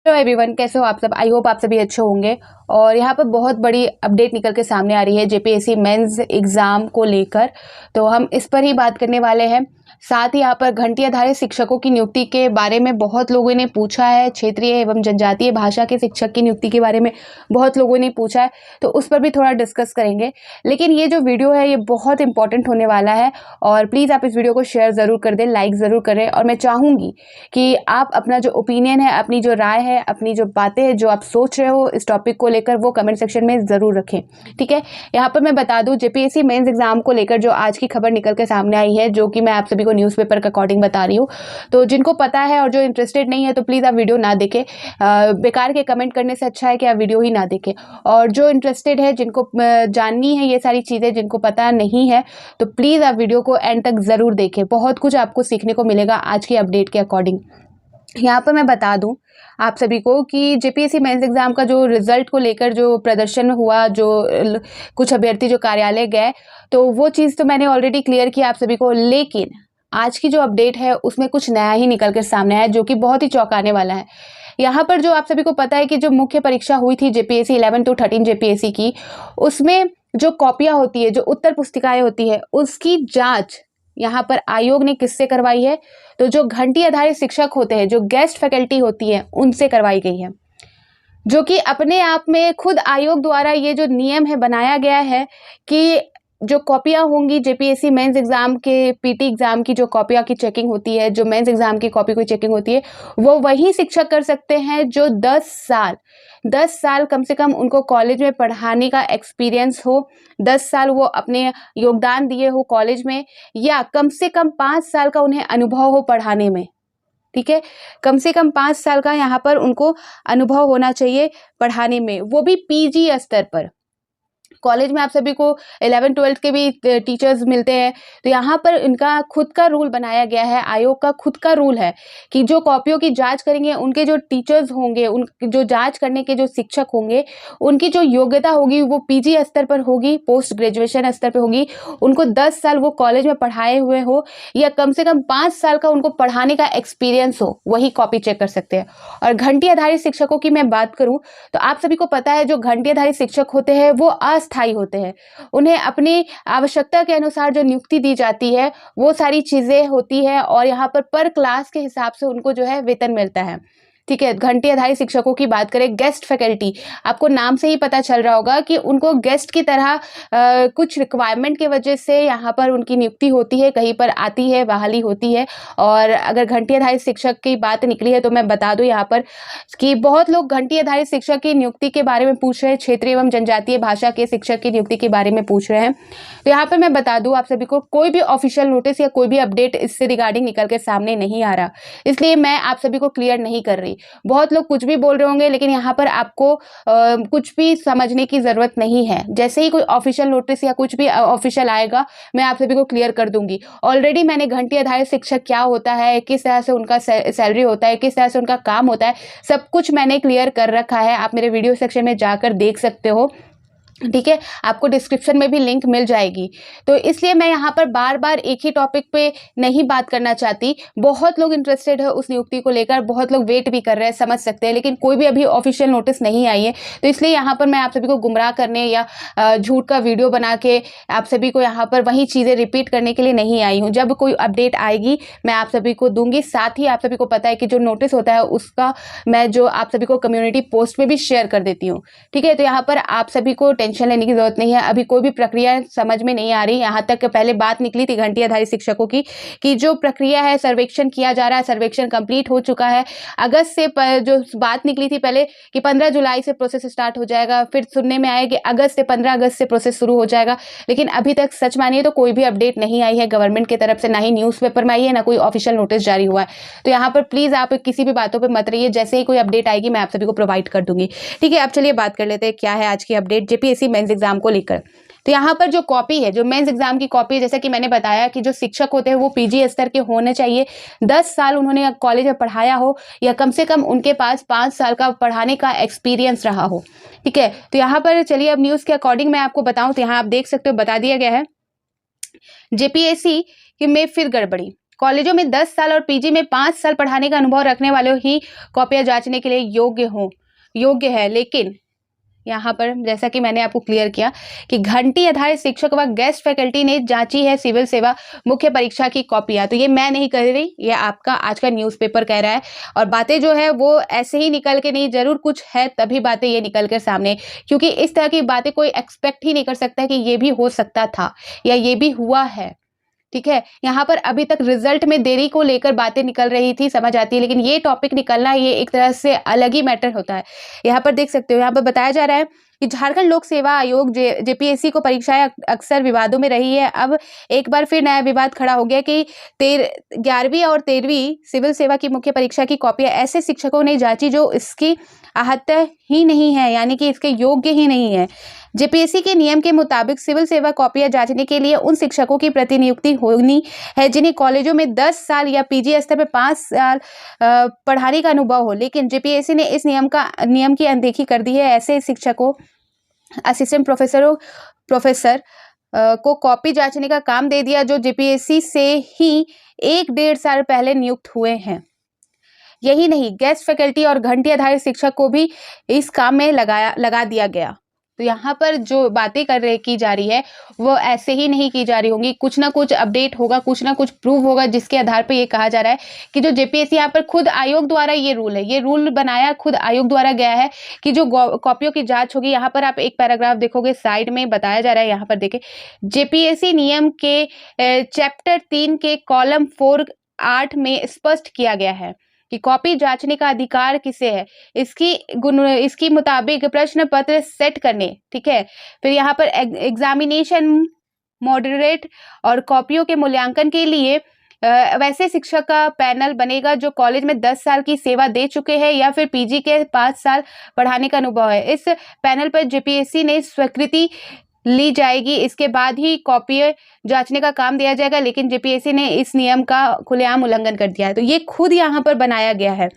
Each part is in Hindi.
हेलो एवरीवन, कैसे हो आप सब। आई होप आप सभी अच्छे होंगे। और यहाँ पर बहुत बड़ी अपडेट निकल के सामने आ रही है जेपीएससी मेंस एग्जाम को लेकर, तो हम इस पर ही बात करने वाले हैं। साथ ही यहाँ पर घंटी आधारित शिक्षकों की नियुक्ति के बारे में बहुत लोगों ने पूछा है। क्षेत्रीय एवं जनजातीय भाषा के शिक्षक की नियुक्ति के बारे में बहुत लोगों ने पूछा है, तो उस पर भी थोड़ा डिस्कस करेंगे। लेकिन ये जो वीडियो है ये बहुत इंपॉर्टेंट होने वाला है, और प्लीज़ आप इस वीडियो को शेयर ज़रूर कर दें, लाइक ज़रूर करें। और मैं चाहूँगी कि आप अपना जो ओपिनियन है, अपनी जो राय है, अपनी जो बातें हैं, जो आप सोच रहे हो इस टॉपिक को लेकर, वो कमेंट सेक्शन में ज़रूर रखें। ठीक है, यहाँ पर मैं बता दूं जेपीएससी मेंस एग्जाम को लेकर जो आज की खबर निकल के सामने आई है, जो कि मैं आप सभी को न्यूज़पेपर के अकॉर्डिंग बता रही हूँ। तो जिनको पता है और जो इंटरेस्टेड नहीं है तो प्लीज़ आप वीडियो ना देखें। बेकार के कमेंट करने से अच्छा है कि आप वीडियो ही ना देखें। और जो इंटरेस्टेड है, जिनको जाननी है ये सारी चीज़ें, जिनको पता नहीं है, तो प्लीज़ आप वीडियो को एंड तक ज़रूर देखें। बहुत कुछ आपको सीखने को मिलेगा आज की अपडेट के अकॉर्डिंग। यहाँ पर मैं बता दूं आप सभी को कि जेपीएससी मेंस एग्जाम का जो रिजल्ट को लेकर जो प्रदर्शन हुआ, जो कुछ अभ्यर्थी जो कार्यालय गए, तो वो चीज़ तो मैंने ऑलरेडी क्लियर किया आप सभी को। लेकिन आज की जो अपडेट है उसमें कुछ नया ही निकल कर सामने आया, जो कि बहुत ही चौंकाने वाला है। यहाँ पर जो आप सभी को पता है कि जो मुख्य परीक्षा हुई थी जेपीएससी 11 to 13 जेपीएससी की, उसमें जो कॉपियां होती है, जो उत्तर पुस्तिकाएं होती है, उसकी जांच यहाँ पर आयोग ने किससे करवाई है? तो जो घंटी आधारित शिक्षक होते हैं, जो गेस्ट फैकल्टी होती है, उनसे करवाई गई है। जो कि अपने आप में खुद आयोग द्वारा ये जो नियम है बनाया गया है कि जो कॉपियां होंगी जेपीएससी मेंस एग्जाम के, पीटी एग्जाम की जो कॉपियां की चेकिंग होती है, जो मेंस एग्जाम की कॉपी की चेकिंग होती है, वो वही शिक्षक कर सकते हैं जो 10 साल कम से कम उनको कॉलेज में पढ़ाने का एक्सपीरियंस हो, 10 साल वो अपने योगदान दिए हो कॉलेज में, या कम से कम 5 साल का उन्हें अनुभव हो पढ़ाने में। ठीक है, कम से कम 5 साल का यहाँ पर उनको अनुभव होना चाहिए पढ़ाने में, वो भी पीजी स्तर पर। कॉलेज में आप सभी को 11-12 के भी टीचर्स मिलते हैं, तो यहाँ पर इनका खुद का रूल बनाया गया है, आयोग का खुद का रूल है कि जो कॉपियों की जांच करेंगे, उनके जो टीचर्स होंगे, उन जो जांच करने के जो शिक्षक होंगे, उनकी जो योग्यता होगी वो पीजी स्तर पर होगी, पोस्ट ग्रेजुएशन स्तर पर होगी। उनको 10 साल वो कॉलेज में पढ़ाए हुए हो, या कम से कम 5 साल का उनको पढ़ाने का एक्सपीरियंस हो, वही कॉपी चेक कर सकते हैं। और घंटी आधारित शिक्षकों की मैं बात करूँ तो आप सभी को पता है जो घंटी आधारित शिक्षक होते हैं वो अस्थायी होते हैं। उन्हें अपनी आवश्यकता के अनुसार जो नियुक्ति दी जाती है वो सारी चीजें होती है, और यहाँ पर क्लास के हिसाब से उनको जो है वेतन मिलता है। ठीक है, घंटी आधारित शिक्षकों की बात करें, गेस्ट फैकल्टी, आपको नाम से ही पता चल रहा होगा कि उनको गेस्ट की तरह कुछ रिक्वायरमेंट की वजह से यहाँ पर उनकी नियुक्ति होती है, कहीं पर आती है, बहाली होती है। और अगर घंटी आधारित शिक्षक की बात निकली है तो मैं बता दूं यहाँ पर कि बहुत लोग घंटी आधारित शिक्षक की नियुक्ति के बारे में पूछ रहे हैं, क्षेत्रीय एवं जनजातीय भाषा के शिक्षक की नियुक्ति के बारे में पूछ रहे हैं। तो यहाँ पर मैं बता दूं आप सभी को, कोई भी ऑफिशियल नोटिस या कोई भी अपडेट इससे रिगार्डिंग निकल के सामने नहीं आ रहा, इसलिए मैं आप सभी को क्लियर नहीं कर रही। बहुत लोग कुछ भी बोल रहे होंगे, लेकिन यहाँ पर आपको कुछ भी समझने की जरूरत नहीं है। जैसे ही कोई ऑफिशियल नोटिस या कुछ भी ऑफिशियल आएगा, मैं आप सभी को क्लियर कर दूंगी। ऑलरेडी मैंने घंटी आधारित शिक्षक क्या होता है, किस तरह से उनका सैलरी होता है, किस तरह से उनका काम होता है, सब कुछ मैंने क्लियर कर रखा है। आप मेरे वीडियो सेक्शन में जाकर देख सकते हो। ठीक है, आपको डिस्क्रिप्शन में भी लिंक मिल जाएगी। तो इसलिए मैं यहाँ पर बार बार एक ही टॉपिक पे नहीं बात करना चाहती। बहुत लोग इंटरेस्टेड है उस नियुक्ति को लेकर, बहुत लोग वेट भी कर रहे हैं, समझ सकते हैं, लेकिन कोई भी अभी ऑफिशियल नोटिस नहीं आई है। तो इसलिए यहाँ पर मैं आप सभी को गुमराह करने या झूठ का वीडियो बना के आप सभी को यहाँ पर वही चीज़ें रिपीट करने के लिए नहीं आई हूँ। जब कोई अपडेट आएगी मैं आप सभी को दूंगी। साथ ही आप सभी को पता है कि जो नोटिस होता है उसका मैं जो आप सभी को कम्युनिटी पोस्ट में भी शेयर कर देती हूँ। ठीक है, तो यहाँ पर आप सभी को टेंशन लेने की जरूरत नहीं है। अभी कोई भी प्रक्रिया समझ में नहीं आ रही। यहाँ तक पहले बात निकली थी घंटी आधारित शिक्षकों की कि जो प्रक्रिया है, सर्वेक्षण किया जा रहा है, सर्वेक्षण कंप्लीट हो चुका है। अगस्त से जो बात निकली थी पहले कि 15 जुलाई से प्रोसेस स्टार्ट हो जाएगा, फिर सुनने में आया कि 15 अगस्त से प्रोसेस शुरू हो जाएगा। लेकिन अभी तक सच मानिए तो कोई भी अपडेट नहीं आई है गवर्नमेंट की तरफ से, ना ही न्यूज़पेपर में आई है, ना कोई ऑफिशियल नोटिस जारी हुआ है। तो यहाँ पर प्लीज आप किसी भी बातों पर मत रहिए। जैसे ही कोई अपडेट आएगी मैं आप सभी को प्रोवाइड कर दूंगी। ठीक है, अब चलिए बात कर लेते हैं क्या है आज की अपडेट जेपीएससी मेंस एग्जाम को लेकर। तो यहाँ पर जो कॉपी है, जो मेंस एग्जाम की कॉपी है, जैसा कि मैंने बताया कि जो शिक्षक होते हैं वो पीजी स्तर के होने चाहिए, 10 साल उन्होंने कॉलेज में पढ़ाया हो, या कम से कम उनके पास 5 साल का पढ़ाने का एक्सपीरियंस रहा हो। ठीक है, तो यहाँ पर चलिए अब न्यूज़ के अकॉर्डिंग मैं आपको बताऊं, तो यहाँ आप देख सकते हो बता दिया गया है जेपीएससी में फिर गड़बड़ी, कॉलेजों में 10 साल और पीजी में 5 साल पढ़ाने का अनुभव रखने वाले ही कॉपियां जांचने के लिए योग्य है। लेकिन यहाँ पर जैसा कि मैंने आपको क्लियर किया कि घंटी आधारित शिक्षक व गेस्ट फैकल्टी ने जांची है सिविल सेवा मुख्य परीक्षा की कॉपियां। तो ये मैं नहीं कह रही, ये आपका आज का न्यूज़पेपर कह रहा है। और बातें जो है वो ऐसे ही निकल के नहीं, जरूर कुछ है तभी बातें ये निकल कर सामने, क्योंकि इस तरह की बातें कोई एक्सपेक्ट ही नहीं कर सकता कि ये भी हो सकता था या ये भी हुआ है। ठीक है, यहाँ पर अभी तक रिजल्ट में देरी को लेकर बातें निकल रही थी, समझ आती है, लेकिन ये टॉपिक निकलना ये एक तरह से अलग ही मैटर होता है। यहाँ पर देख सकते हो, यहाँ पर बताया जा रहा है कि झारखंड लोक सेवा आयोग जेपीएससी को परीक्षाएं अक्सर विवादों में रही है। अब एक बार फिर नया विवाद खड़ा हो गया कि 11वीं और 13वीं सिविल सेवा की मुख्य परीक्षा की कॉपियां ऐसे शिक्षकों ने जांची जो इसकी आहत्य ही नहीं है, यानी कि इसके योग्य ही नहीं है। जेपीएससी के नियम के मुताबिक सिविल सेवा कॉपियां जांचने के लिए उन शिक्षकों की प्रतिनियुक्ति होनी है जिन्हें कॉलेजों में 10 साल या पीजी स्तर पर 5 साल पढ़ाने का अनुभव हो। लेकिन जेपीएससी ने इस नियम की अनदेखी कर दी है। ऐसे शिक्षकों, असिस्टेंट प्रोफेसर को कॉपी जांचने का काम दे दिया जो जेपीएससी से ही 1-1.5 साल पहले नियुक्त हुए हैं। यही नहीं, गेस्ट फैकल्टी और घंटी आधारित शिक्षक को भी इस काम में लगा दिया गया। तो यहाँ पर जो बातें की जा रही है वो ऐसे ही नहीं की जा रही होंगी, कुछ ना कुछ अपडेट होगा, कुछ ना कुछ प्रूव होगा, जिसके आधार पर ये कहा जा रहा है कि जो जेपीएससी यहाँ पर खुद आयोग द्वारा ये रूल बनाया, खुद आयोग द्वारा गया है कि जो कॉपियों की जांच होगी। यहाँ पर आप एक पैराग्राफ देखोगे, साइड में बताया जा रहा है, यहाँ पर देखें, जेपीएससी नियम के चैप्टर 3 के कॉलम 4(8) में स्पष्ट किया गया है कि कॉपी जांचने का अधिकार किसे है, इसकी मुताबिक प्रश्न पत्र सेट करने। ठीक है, फिर यहाँ पर एग्जामिनेशन मॉडरेट और कॉपियों के मूल्यांकन के लिए वैसे शिक्षक का पैनल बनेगा जो कॉलेज में 10 साल की सेवा दे चुके हैं या फिर पीजी के 5 साल पढ़ाने का अनुभव है। इस पैनल पर जेपीएससी ने स्वीकृति ली जाएगी, इसके बाद ही कॉपी जांचने का काम दिया जाएगा। लेकिन जेपीएससी ने इस नियम का खुलेआम उल्लंघन कर दिया है। तो ये खुद यहाँ पर बनाया गया है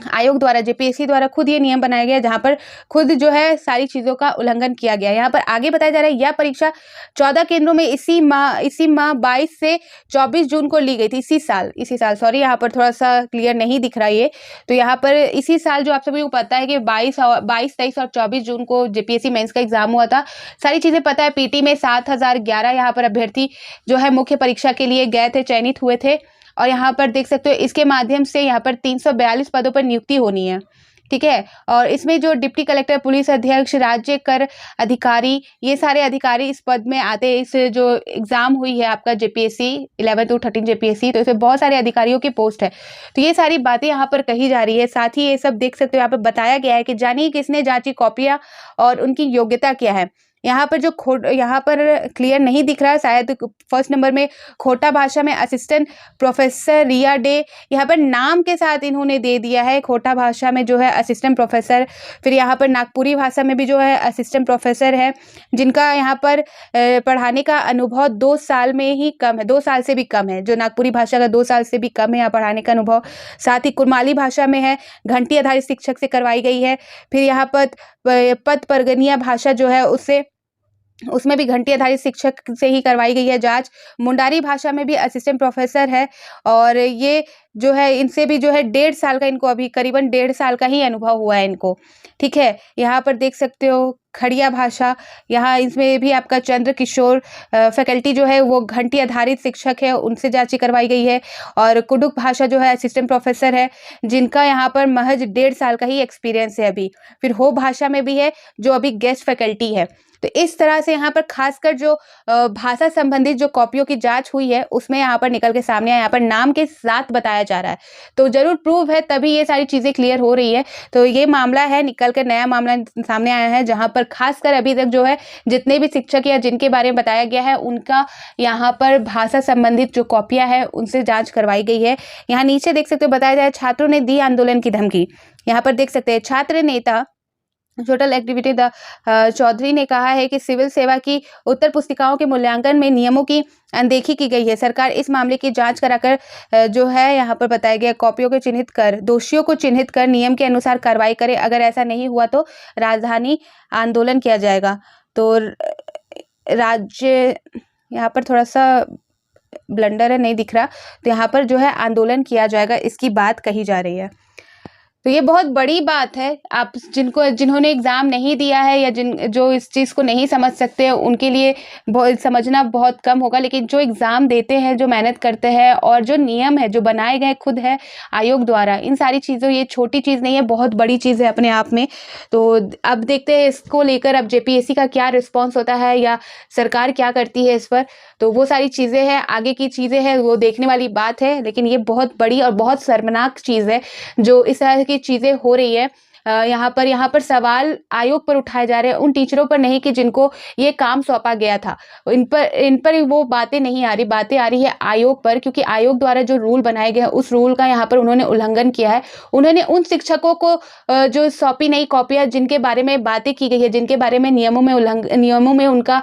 आयोग द्वारा, जेपीएससी द्वारा खुद ये नियम बनाया गया है, जहां पर खुद जो है सारी चीजों का उल्लंघन किया गया है। यहाँ पर आगे बताया जा रहा है, यह परीक्षा 14 केंद्रों में इसी माह 22 से 24 जून को ली गई थी। इसी साल सॉरी, यहाँ पर थोड़ा सा क्लियर नहीं दिख रहा है। तो यहाँ पर इसी साल, जो आप सभी को पता है कि 22, 23 और 24 जून को जेपीएससी मेंस का एग्जाम हुआ था। सारी चीजें पता है। पीटी में 7011 यहाँ पर अभ्यर्थी जो है मुख्य परीक्षा के लिए गए थे, चयनित हुए थे। और यहाँ पर देख सकते हो, इसके माध्यम से यहाँ पर 342 पदों पर नियुक्ति होनी है। ठीक है, और इसमें जो डिप्टी कलेक्टर, पुलिस अध्यक्ष, राज्य कर अधिकारी, ये सारे अधिकारी इस पद में आते हैं। इस जो एग्जाम हुई है आपका जेपीएससी 11 to 13 जेपीएससी, तो इसमें बहुत सारे अधिकारियों की पोस्ट है। तो ये सारी बातें यहाँ पर कही जा रही है। साथ ही ये सब देख सकते हो, यहाँ पर बताया गया है कि जानिए किसने जांची कॉपियां और उनकी योग्यता क्या है। यहाँ पर यहाँ पर क्लियर नहीं दिख रहा है, शायद फर्स्ट नंबर में खोटा भाषा में असिस्टेंट प्रोफेसर रिया डे, यहाँ पर नाम के साथ इन्होंने दे दिया है। खोटा भाषा में जो है असिस्टेंट प्रोफेसर, फिर यहाँ पर नागपुरी भाषा में भी जो है असिस्टेंट प्रोफेसर है, जिनका यहाँ पर पढ़ाने का अनुभव 2 साल में ही कम है, 2 साल से भी कम है। जो नागपुरी भाषा का 2 साल से भी कम है यहाँ पढ़ाने का अनुभव। साथ ही कुरमाली भाषा में है, घंटी आधारित शिक्षक से करवाई गई है। फिर यहाँ पर पद परगनिया भाषा जो है उसमें भी घंटी आधारित शिक्षक से ही करवाई गई है जांच। मुंडारी भाषा में भी असिस्टेंट प्रोफेसर है, और ये जो है इनसे भी जो है 1.5 साल का, इनको अभी करीबन 1.5 साल का ही अनुभव हुआ है इनको। ठीक है, यहाँ पर देख सकते हो खड़िया भाषा, यहाँ इसमें भी आपका चंद्र किशोर फैकल्टी जो है वो घंटी आधारित शिक्षक है, उनसे जांची करवाई गई है। और कुडुक भाषा जो है असिस्टेंट प्रोफेसर है, जिनका यहाँ पर महज 1.5 साल का ही एक्सपीरियंस है अभी। फिर हो भाषा में भी है, जो अभी गेस्ट फैकल्टी है। तो इस तरह से यहाँ पर खासकर जो भाषा संबंधित जो कॉपियों की जांच हुई है उसमें यहाँ पर निकल के सामने आया, यहाँ पर नाम के साथ बताया जा रहा है। तो जरूर प्रूव है, तभी ये सारी चीजें क्लियर हो रही है। तो ये मामला है, निकल कर नया मामला सामने आया है, जहाँ पर खासकर अभी तक जो है जितने भी शिक्षक या जिनके बारे में बताया गया है उनका यहाँ पर भाषा संबंधित जो कॉपियां है उनसे जाँच करवाई गई है। यहाँ नीचे देख सकते हो, बताया जाए छात्रों ने दी आंदोलन की धमकी। यहाँ पर देख सकते हैं छात्र नेता टोटल एक्टिविटी चौधरी ने कहा है कि सिविल सेवा की उत्तर पुस्तिकाओं के मूल्यांकन में नियमों की अनदेखी की गई है। सरकार इस मामले की जांच कराकर जो है यहाँ पर बताया गया कॉपियों को चिन्हित कर, दोषियों को चिन्हित कर नियम के अनुसार कार्रवाई करे। अगर ऐसा नहीं हुआ तो राजधानी आंदोलन किया जाएगा। तो राज्य यहाँ पर थोड़ा सा ब्लंडर है, नहीं दिख रहा, तो यहाँ पर जो है आंदोलन किया जाएगा, इसकी बात कही जा रही है। तो ये बहुत बड़ी बात है। आप जिन्होंने एग्ज़ाम नहीं दिया है या जो इस चीज़ को नहीं समझ सकते, उनके लिए समझना बहुत कम होगा, लेकिन जो एग्ज़ाम देते हैं, जो मेहनत करते हैं और जो नियम है, जो बनाए गए खुद है आयोग द्वारा, इन सारी चीज़ों, ये छोटी चीज़ नहीं है, बहुत बड़ी चीज़ है अपने आप में। तो अब देखते हैं इसको लेकर अब जेपीएससी का क्या रिस्पॉन्स होता है या सरकार क्या करती है इस पर। तो वो सारी चीज़ें हैं, आगे की चीज़ें हैं, वो देखने वाली बात है, लेकिन ये बहुत बड़ी और बहुत शर्मनाक चीज़ है जो इस तरह की चीज़ें हो रही है। यहाँ पर सवाल आयोग पर उठाए जा रहे हैं, उन टीचरों पर नहीं कि जिनको ये काम सौंपा गया था। इन पर वो बातें नहीं आ रही, बातें आ रही है आयोग पर, क्योंकि आयोग द्वारा जो रूल बनाए गए हैं उस रूल का यहाँ पर उन्होंने उल्लंघन किया है। उन्होंने उन शिक्षकों को जो सौंपी नई कॉपियाँ, जिनके बारे में बातें की गई है, जिनके बारे में नियमों में उनका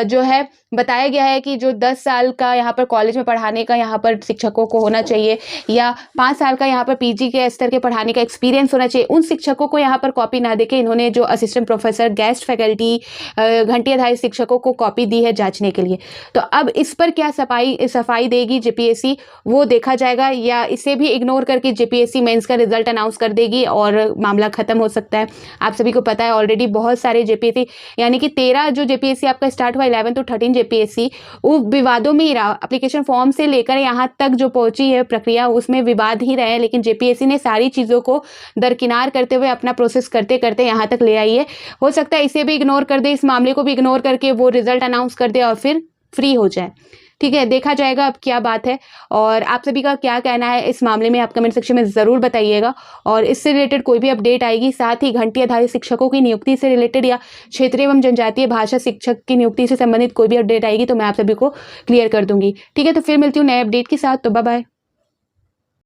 जो है बताया गया है कि जो 10 साल का यहाँ पर कॉलेज में पढ़ाने का यहाँ पर शिक्षकों को होना चाहिए या 5 साल का यहाँ पर पीजी के स्तर के पढ़ाने का एक्सपीरियंस होना चाहिए, उन शिक्षकों को यहाँ पर कॉपी ना देके इन्होंने जो असिस्टेंट प्रोफेसर, गेस्ट फैकल्टी, घंटी आधारित शिक्षकों को कॉपी दी है जांचने के लिए। तो अब इस पर क्या सफाई देगी जेपीएससी, वो देखा जाएगा, या इसे भी इग्नोर करके जेपीएससी मेंस का रिजल्ट अनाउंस कर देगी और मामला खत्म हो सकता है। आप सभी को पता है ऑलरेडी बहुत सारे जेपीएससी, यानी कि 13 जो जेपीएससी आपका स्टार्ट हुआ, 11 to 13 जेपीएससी वो विवादों में ही रहा। एप्लीकेशन फॉर्म से लेकर यहाँ तक जो पहुंची है प्रक्रिया, उसमें विवाद ही रहे, लेकिन जेपीएससी ने सारी चीज़ों को दरकिनार करते हुए अपना प्रोसेस करते करते यहाँ तक ले आई है। हो सकता है इसे भी इग्नोर कर दे, इस मामले को भी इग्नोर करके वो रिजल्ट अनाउंस कर दे और फिर फ्री हो जाए। ठीक है, देखा जाएगा अब क्या बात है। और आप सभी का क्या कहना है इस मामले में, आप कमेंट सेक्शन में ज़रूर बताइएगा। और इससे रिलेटेड कोई भी अपडेट आएगी, साथ ही घंटी आधारित शिक्षकों की नियुक्ति से रिलेटेड या क्षेत्रीय एवं जनजातीय भाषा शिक्षक की नियुक्ति से संबंधित कोई भी अपडेट आएगी तो मैं आप सभी को क्लियर कर दूंगी। ठीक है, तो फिर मिलती हूँ नए अपडेट के साथ। तो बाय बाय।